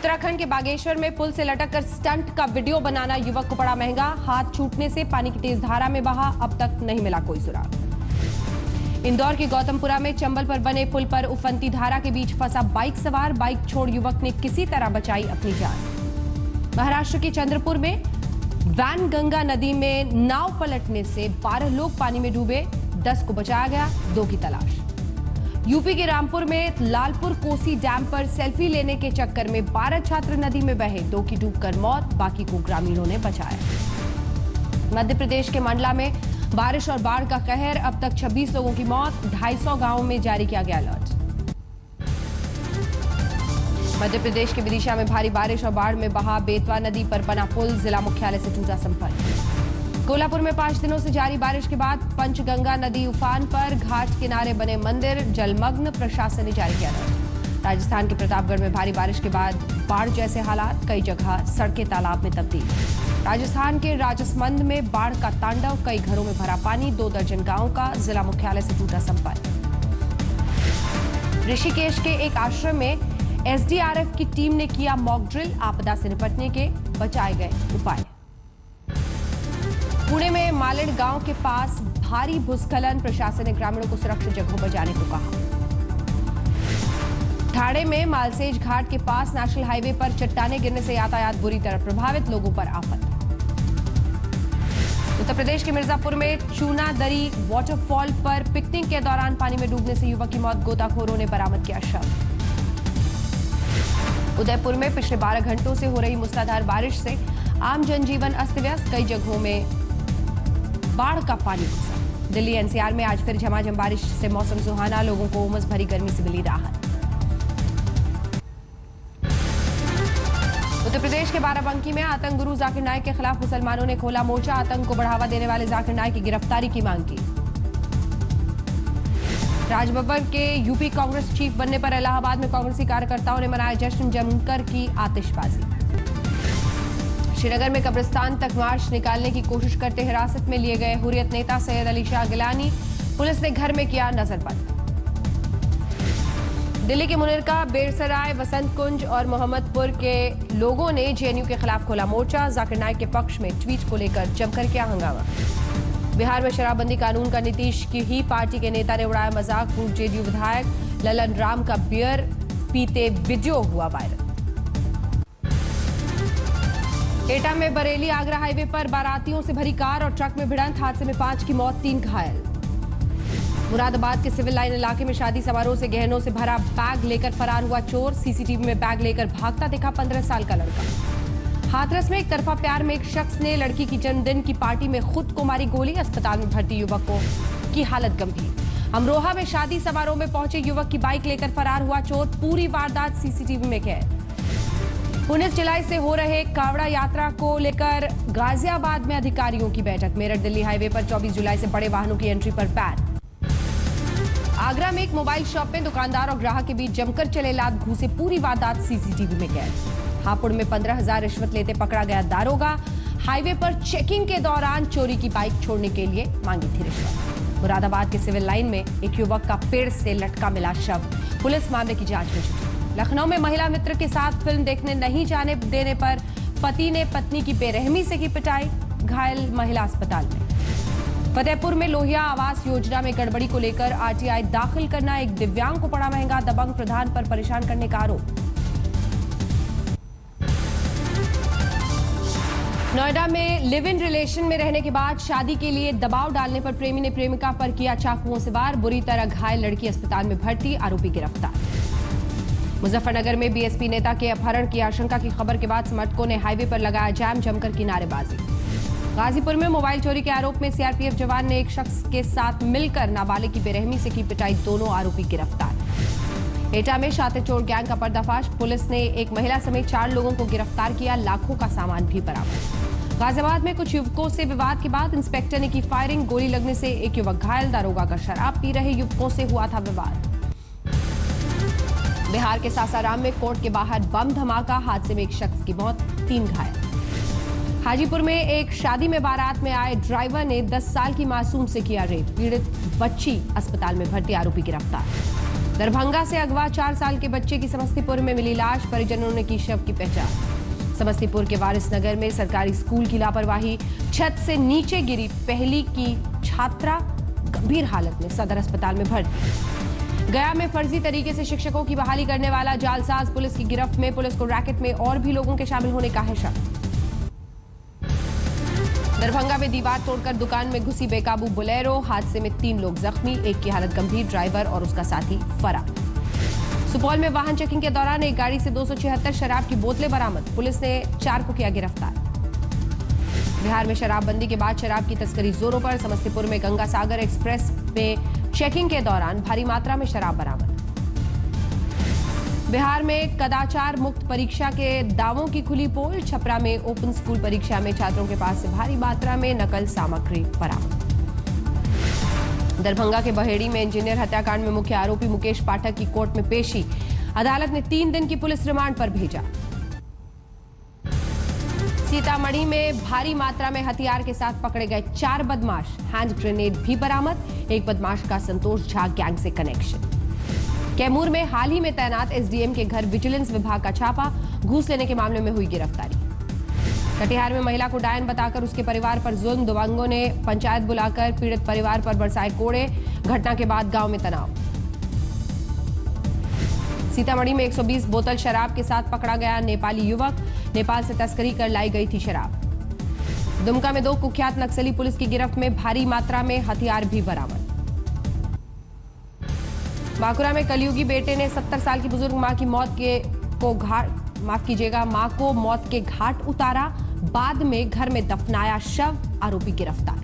उत्तराखंड के बागेश्वर में पुल से लटक कर स्टंट का वीडियो बनाना युवक को पड़ा महंगा। हाथ छूटने से पानी की तेज धारा में बहा, अब तक नहीं मिला कोई सुराग। इंदौर के गौतमपुरा में चंबल पर बने पुल पर उफनती धारा के बीच फंसा बाइक सवार, बाइक छोड़ युवक ने किसी तरह बचाई अपनी जान। महाराष्ट्र के चंद्रपुर में वैन गंगा नदी में नाव पलटने से 12 लोग पानी में डूबे, 10 को बचाया गया, 2 की तलाश। यूपी के रामपुर में लालपुर कोसी डैम पर सेल्फी लेने के चक्कर में 12 छात्र नदी में बहे, 2 की डूबकर मौत, बाकी को ग्रामीणों ने बचाया। मध्य प्रदेश के मंडला में बारिश और बाढ़ का कहर, अब तक 26 लोगों की मौत, 250 गांवों में जारी किया गया अलर्ट। मध्य प्रदेश के विदिशा में भारी बारिश और बाढ़ में बहा बेतवा नदी पर बना पुल, जिला मुख्यालय से टूटा संपर्क। कोल्हापुर में 5 दिनों से जारी बारिश के बाद पंचगंगा नदी उफान पर, घाट किनारे बने मंदिर जलमग्न, प्रशासन ने जारी किया अलर्ट। राजस्थान के प्रतापगढ़ में भारी बारिश के बाद बाढ़ जैसे हालात, कई जगह सड़कें तालाब में तब्दील। राजस्थान के राजसमंद में बाढ़ का तांडव, कई घरों में भरा पानी, 2 दर्जन गांवों का जिला मुख्यालय से टूटा संपर्क। ऋषिकेश के एक आश्रम में एसडीआरएफ की टीम ने किया मॉक ड्रिल, आपदा से निपटने के बचाए गए उपाय। पुणे में मालिड़ गांव के पास भारी भूस्खलन, प्रशासन ने ग्रामीणों को सुरक्षित जगहों पर जाने को कहा। ठाणे में मालसेज घाट के पास नेशनल हाईवे पर चट्टाने गिरने से यातायात बुरी तरह प्रभावित, लोगों पर आफत। उत्तर प्रदेश के मिर्जापुर में चूना दरी वाटरफॉल पर पिकनिक के दौरान पानी में डूबने से युवक की मौत, गोताखोरों ने बरामद किया शव। उदयपुर में पिछले 12 घंटों से हो रही मूसलाधार बारिश से आम जनजीवन अस्त व्यस्त, कई जगहों में बाढ़ का पानी घुसा। दिल्ली एनसीआर में आज फिर झमाझम बारिश से मौसम सुहाना, लोगों को उमस भरी गर्मी से मिली राहत। उत्तर प्रदेश के बाराबंकी में आतंक गुरु जाकिर नाइक के खिलाफ मुसलमानों ने खोला मोर्चा, आतंक को बढ़ावा देने वाले जाकिर नाइक की गिरफ्तारी की मांग की। राजबब्बर के यूपी कांग्रेस चीफ बनने पर इलाहाबाद में कांग्रेसी कार्यकर्ताओं ने मनाया जश्न, जमकर की आतिशबाजी। श्रीनगर में कब्रिस्तान तक मार्च निकालने की कोशिश करते हिरासत में लिए गए हुर्रियत नेता सैयद अली शाह गिलानी, पुलिस ने घर में किया नजरबंद। दिल्ली के मुनिरका, बेरसराय, वसंत कुंज और मोहम्मदपुर के लोगों ने जेएनयू के खिलाफ खोला मोर्चा, जाकिर नाइक के पक्ष में ट्वीट को लेकर जमकर किया हंगामा। बिहार में शराबबंदी कानून का नीतीश की ही पार्टी के नेता ने उड़ाया मजाक, पूर्व जेडीयू विधायक ललन राम का बियर पीते वीडियो हुआ वायरल। एटा में बरेली आगरा हाईवे पर बारातियों से भरी कार और ट्रक में भिड़ंत, हादसे में 5 की मौत, 3 घायल। मुरादाबाद के सिविल लाइन इलाके में शादी समारोह से गहनों से भरा बैग लेकर फरार हुआ चोर, सीसीटीवी में बैग लेकर भागता दिखा 15 साल का लड़का। हाथरस में एक तरफा प्यार में एक शख्स ने लड़की की जन्मदिन की पार्टी में खुद को मारी गोली, अस्पताल में भर्ती युवक की हालत गंभीर। अमरोहा में शादी समारोह में पहुंचे युवक की बाइक लेकर फरार हुआ चोर, पूरी वारदात सीसीटीवी में कैद। 19 जुलाई से हो रहे कावड़ा यात्रा को लेकर गाजियाबाद में अधिकारियों की बैठक, मेरठ दिल्ली हाईवे पर 24 जुलाई से बड़े वाहनों की एंट्री पर बैन। आगरा में एक मोबाइल शॉप में दुकानदार और ग्राहक के बीच जमकर चले लात घूसे, पूरी वारदात सीसीटीवी में कैद। हापुड़ में 15,000 रिश्वत लेते पकड़ा गया दारोगा, हाईवे पर चेकिंग के दौरान चोरी की बाइक छोड़ने के लिए मांगी थी रिश्वत। मुरादाबाद के सिविल लाइन में एक युवक का पेड़ से लटका मिला शव, पुलिस मामले की जांच में जुटी। लखनऊ में महिला मित्र के साथ फिल्म देखने नहीं जाने देने पर पति ने पत्नी की बेरहमी से की पिटाई, घायल महिला अस्पताल में। फतेहपुर में लोहिया आवास योजना में गड़बड़ी को लेकर आरटीआई दाखिल करना एक दिव्यांग को पड़ा महंगा, दबंग प्रधान पर परेशान करने का आरोप। नोएडा में लिव इन रिलेशन में रहने के बाद शादी के लिए दबाव डालने पर प्रेमी ने प्रेमिका पर किया चाकुओं से वार, बुरी तरह घायल लड़की अस्पताल में भर्ती, आरोपी गिरफ्तार। मुजफ्फरनगर में बीएसपी नेता के अपहरण की आशंका की खबर के बाद समर्थकों ने हाईवे पर लगाया जाम, जमकर की नारेबाजी। गाजीपुर में मोबाइल चोरी के आरोप में सीआरपीएफ जवान ने एक शख्स के साथ मिलकर नाबालिग की बेरहमी से की पिटाई, दोनों आरोपी गिरफ्तार। एटा में शातिर चोर गैंग का पर्दाफाश, पुलिस ने एक महिला समेत 4 लोगों को गिरफ्तार किया, लाखों का सामान भी बरामद। गाजियाबाद में कुछ युवकों से विवाद के बाद इंस्पेक्टर ने की फायरिंग, गोली लगने से एक युवक घायल, दारोगा का शराब पी रहे युवकों से हुआ था विवाद। बिहार के सासाराम में कोर्ट के बाहर बम धमाका, हादसे में एक शख्स की मौत, 3 घायल। हाजीपुर में एक शादी में बारात में आए ड्राइवर ने 10 साल की मासूम से किया रेप, पीड़ित बच्ची अस्पताल में भर्ती, आरोपी गिरफ्तार। दरभंगा से अगवा 4 साल के बच्चे की समस्तीपुर में मिली लाश, परिजनों ने की शव की पहचान। समस्तीपुर के वारिस नगर में सरकारी स्कूल की लापरवाही, छत से नीचे गिरी पहली की छात्रा गंभीर हालत में सदर अस्पताल में भर्ती। गया में फर्जी तरीके से शिक्षकों की बहाली करने वाला जालसाज पुलिस की गिरफ्त में, पुलिस को रैकेट में और भी लोगों के शामिल होने का है शक। दरभंगा में दीवार तोड़कर दुकान में घुसी बेकाबू बोलेरो, हादसे में 3 लोग जख्मी, एक की हालत गंभीर, ड्राइवर और उसका साथी फरार। सुपौल में वाहन चेकिंग के दौरान एक गाड़ी से 276 शराब की बोतलें बरामद, पुलिस ने 4 को किया गिरफ्तार। बिहार में शराबबंदी के बाद शराब की तस्करी जोरों पर, समस्तीपुर में गंगा सागर एक्सप्रेस में चेकिंग के दौरान भारी मात्रा में शराब बरामद। बिहार में कदाचार मुक्त परीक्षा के दावों की खुली पोल, छपरा में ओपन स्कूल परीक्षा में छात्रों के पास से भारी मात्रा में नकल सामग्री बरामद। दरभंगा के बहेड़ी में इंजीनियर हत्याकांड में मुख्य आरोपी मुकेश पाठक की कोर्ट में पेशी, अदालत ने 3 दिन की पुलिस रिमांड पर भेजा। सीतामढ़ी में भारी मात्रा में हथियार के साथ पकड़े गए 4 बदमाश, हैंड ग्रेनेड भी बरामद, एक बदमाश का संतोष झा गैंग से कनेक्शन। कैमूर में हाल ही में तैनात एसडीएम के घर विजिलेंस विभाग का छापा, घूस लेने के मामले में हुई गिरफ्तारी। कटिहार में महिला को डायन बताकर उसके परिवार पर जुल्म, दबंगों ने पंचायत बुलाकर पीड़ित परिवार पर बरसाए कोड़े, घटना के बाद गांव में तनाव। सीतामढ़ी में 120 बोतल शराब के साथ पकड़ा गया नेपाली युवक, नेपाल से तस्करी कर लाई गई थी शराब। दुमका में 2 कुख्यात नक्सली पुलिस की गिरफ्त में, भारी मात्रा में हथियार भी बरामद। बांकुरा में कलयुगी बेटे ने 70 साल की बुजुर्ग मां की मौत को मौत के घाट उतारा, बाद में घर में दफनाया शव, आरोपी गिरफ्तार।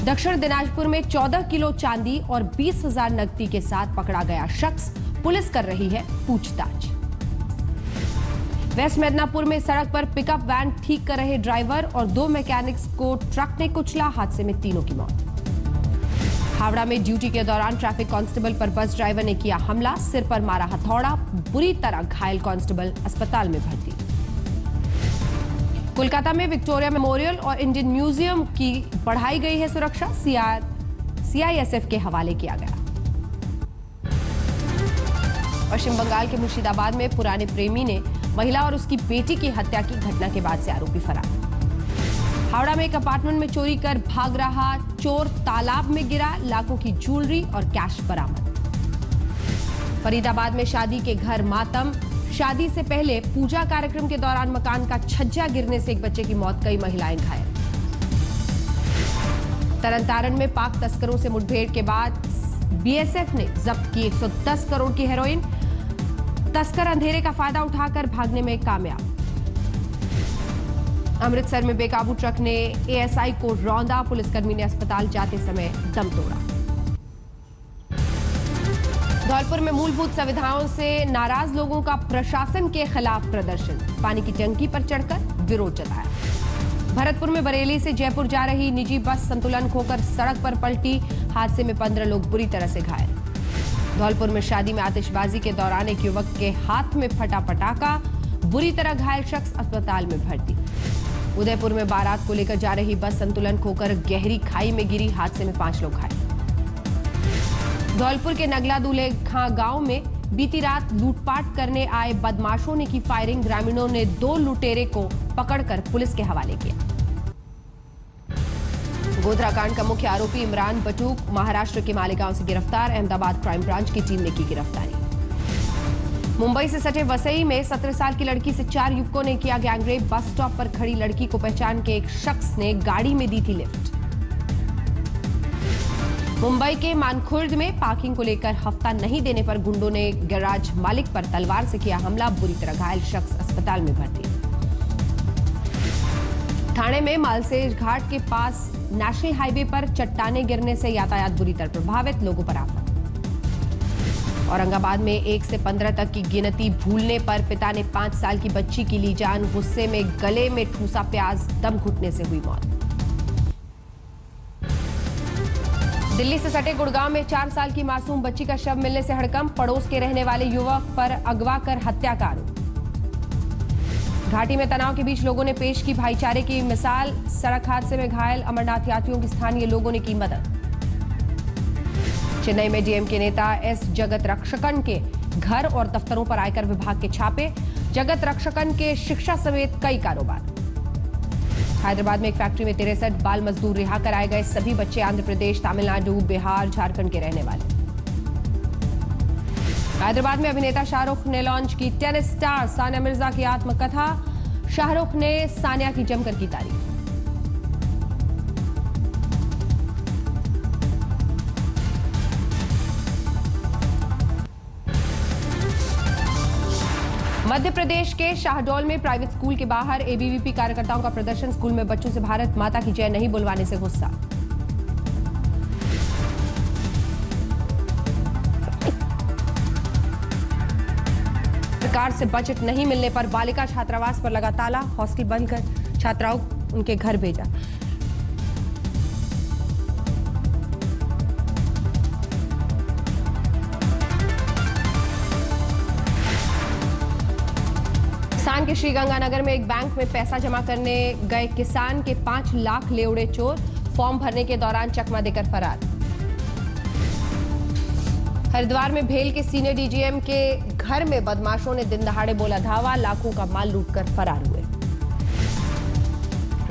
दक्षिण दिनाजपुर में 14 किलो चांदी और 20,000 नकदी के साथ पकड़ा गया शख्स, पुलिस कर रही है पूछताछ। वेस्ट मिदनापुर में सड़क पर पिकअप वैन ठीक कर रहे ड्राइवर और 2 मैकेनिक्स को ट्रक ने कुचला, हादसे में 3 की मौत। हावड़ा में ड्यूटी के दौरान ट्रैफिक कांस्टेबल पर बस ड्राइवर ने किया हमला, सिर पर मारा हथौड़ा, बुरी तरह घायल कांस्टेबल अस्पताल में भर्ती। कोलकाता में विक्टोरिया मेमोरियल और इंडियन म्यूजियम की बढ़ाई गई है सुरक्षा, सीआईएसएफ के हवाले किया गया। पश्चिम बंगाल के मुर्शिदाबाद में पुराने प्रेमी ने महिला और उसकी बेटी की हत्या की, घटना के बाद से आरोपी फरार। हावड़ा में एक अपार्टमेंट में चोरी कर भाग रहा चोर तालाब में गिरा, लाखों की ज्वेलरी और कैश बरामद। फरीदाबाद में शादी के घर मातम, शादी से पहले पूजा कार्यक्रम के दौरान मकान का छज्जा गिरने से एक बच्चे की मौत, कई महिलाएं घायल। तरनतारण में पाक तस्करों से मुठभेड़ के बाद बीएसएफ ने जब्त की 110 करोड़ की हेरोइन, तस्कर अंधेरे का फायदा उठाकर भागने में कामयाब। अमृतसर में बेकाबू ट्रक ने एएसआई को रौंदा, पुलिसकर्मी ने अस्पताल जाते समय दम तोड़ा। धौलपुर में मूलभूत सुविधाओं से नाराज लोगों का प्रशासन के खिलाफ प्रदर्शन, पानी की टंकी पर चढ़कर विरोध जताया। भरतपुर में बरेली से जयपुर जा रही निजी बस संतुलन खोकर सड़क पर पलटी, हादसे में 15 लोग बुरी तरह से घायल। धौलपुर में शादी में आतिशबाजी के दौरान एक युवक के हाथ में फटा पटाखा, बुरी तरह घायल शख्स अस्पताल में भर्ती। उदयपुर में बारात को लेकर जा रही बस संतुलन खोकर गहरी खाई में गिरी, हादसे में 5 लोग घायल। धौलपुर के नगला दूल्हे खां गांव में बीती रात लूटपाट करने आए बदमाशों ने की फायरिंग, ग्रामीणों ने 2 लुटेरे को पकड़कर पुलिस के हवाले किया। गोधरा कांड का मुख्य आरोपी इमरान बटूक महाराष्ट्र के मालेगांव से गिरफ्तार, अहमदाबाद क्राइम ब्रांच की टीम ने की गिरफ्तारी। मुंबई से सटे वसई में 17 साल की लड़की से 4 युवकों ने किया गैंगरेप, बस स्टॉप पर खड़ी लड़की को पहचान के एक शख्स ने गाड़ी में दी थी लिफ्ट। मुंबई के मानखुर्द में पार्किंग को लेकर हफ्ता नहीं देने पर गुंडों ने गैराज मालिक पर तलवार से किया हमला, बुरी तरह घायल शख्स अस्पताल में भर्ती। ठाणे में मालसेज घाट के पास नेशनल हाईवे पर चट्टाने गिरने से यातायात बुरी तरह प्रभावित, लोगों पर आफत। औरंगाबाद में 1 से 15 तक की गिनती भूलने पर पिता ने 5 साल की बच्ची की ली जान, गुस्से में गले में ठूसा प्याज, दम घुटने से हुई मौत। दिल्ली से सटे गुड़गांव में 4 साल की मासूम बच्ची का शव मिलने से हड़कंप, पड़ोस के रहने वाले युवक पर अगवा कर हत्या का आरोप। घाटी में तनाव के बीच लोगों ने पेश की भाईचारे की मिसाल, सड़क हादसे में घायल अमरनाथ यात्रियों की स्थानीय लोगों ने की मदद। चेन्नई में डीएमके नेता एस जगत रक्षकन के घर और दफ्तरों पर आयकर विभाग के छापे। जगत रक्षकन के शिक्षा समेत कई कारोबार। हैदराबाद में एक फैक्ट्री में 63 बाल मजदूर रिहा कराए गए। सभी बच्चे आंध्र प्रदेश, तमिलनाडु, बिहार, झारखंड के रहने वाले। हैदराबाद में अभिनेता शाहरुख ने लॉन्च की टेनिस स्टार सानिया मिर्जा की आत्मकथा। शाहरुख ने सानिया की जमकर की तारीफ। मध्य प्रदेश के शाहडोल में प्राइवेट स्कूल के बाहर एबीवीपी कार्यकर्ताओं का प्रदर्शन। स्कूल में बच्चों से भारत माता की जय नहीं बुलवाने से गुस्सा। सरकार से बजट नहीं मिलने पर बालिका छात्रावास पर लगा ताला। हॉस्टल बंद कर छात्राओं उनके घर भेजा। किसान के श्रीगंगानगर में एक बैंक में पैसा जमा करने गए किसान के 5 लाख ले उड़े चोर। फॉर्म भरने के दौरान चकमा देकर फरार। हरिद्वार में भेल के सीनियर डीजीएम के घर में बदमाशों ने दिन दहाड़े बोला धावा। लाखों का माल लूटकर फरार हुए।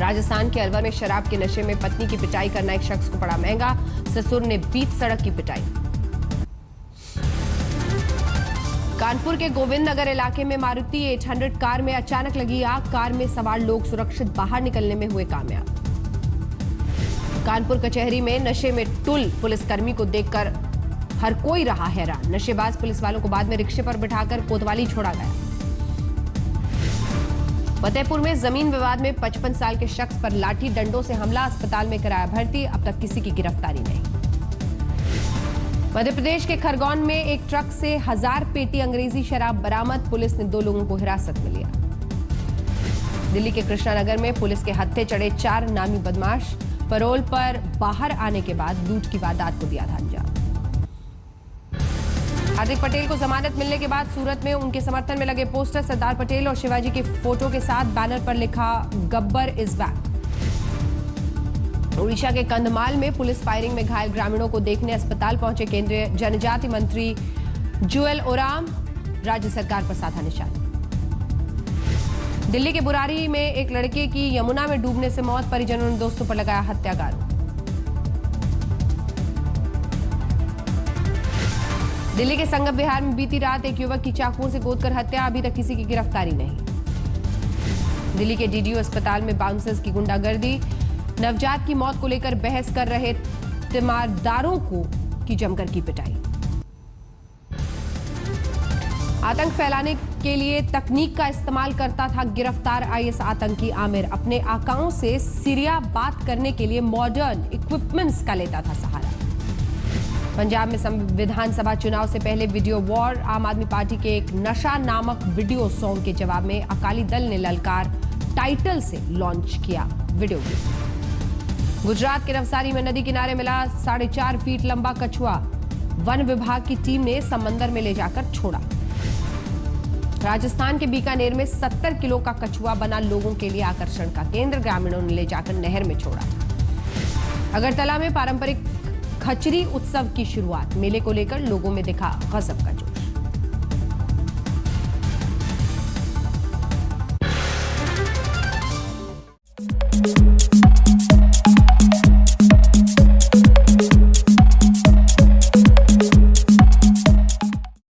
राजस्थान के अलवर में शराब के नशे में पत्नी की पिटाई करना एक शख्स को पड़ा महंगा। ससुर ने बीच सड़क की पिटाई। कानपुर के गोविंद नगर इलाके में मारुति 800 कार में अचानक लगी आग। कार में सवार लोग सुरक्षित बाहर निकलने में हुए कामयाब। कानपुर कचहरी में नशे में टुल पुलिसकर्मी को देखकर हर कोई रहा हैरान। नशेबाज पुलिस वालों को बाद में रिक्शे पर बिठाकर कोतवाली छोड़ा गया। फतेहपुर में जमीन विवाद में 55 साल के शख्स पर लाठी डंडों से हमला। अस्पताल में कराया भर्ती। अब तक किसी की गिरफ्तारी नहीं। मध्य प्रदेश के खरगोन में एक ट्रक से 1000 पेटी अंग्रेजी शराब बरामद। पुलिस ने 2 लोगों को हिरासत में लिया। दिल्ली के कृष्णानगर में पुलिस के हत्थे चढ़े 4 नामी बदमाश। पैरोल पर बाहर आने के बाद लूट की वारदात को दिया था अंजाम। हार्दिक पटेल को जमानत मिलने के बाद सूरत में उनके समर्थन में लगे पोस्टर। सरदार पटेल और शिवाजी के फोटो के साथ बैनर पर लिखा गब्बर इज बैक। उड़ीसा के कंधमाल में पुलिस फायरिंग में घायल ग्रामीणों को देखने अस्पताल पहुंचे केंद्रीय जनजाति मंत्री जुएल ओराम। राज्य सरकार पर साधा निशाना। दिल्ली के बुरारी में एक लड़के की यमुना में डूबने से मौत। परिजनों ने दोस्तों पर लगाया हत्याकारों। दिल्ली के संगम विहार में बीती रात एक युवक की चाकुओं से गोदकर हत्या। अभी तक किसी की गिरफ्तारी नहीं। दिल्ली के डीडीयू अस्पताल में बाउंसर्स की गुंडागर्दी। नवजात की मौत को लेकर बहस कर रहे तीमारदारों की जमकर की पिटाई। आतंक फैलाने के लिए तकनीक का इस्तेमाल करता था गिरफ्तार आईएस आतंकी आमिर। अपने आकाओं से सीरिया बात करने के लिए मॉडर्न इक्विपमेंट्स का लेता था सहारा। पंजाब में विधानसभा चुनाव से पहले वीडियो वॉर। आम आदमी पार्टी के एक नशा नामक वीडियो सॉन्ग के जवाब में अकाली दल ने ललकार टाइटल से लॉन्च किया वीडियो। गुजरात के नवसारी में नदी किनारे मिला 4.5 फीट लंबा कछुआ। वन विभाग की टीम ने समंदर में ले जाकर छोड़ा। राजस्थान के बीकानेर में 70 किलो का कछुआ बना लोगों के लिए आकर्षण का केंद्र। ग्रामीणों ने ले जाकर नहर में छोड़ा। अगरतला में पारंपरिक खचरी उत्सव की शुरुआत। मेले को लेकर लोगों में दिखा गजब का जोश।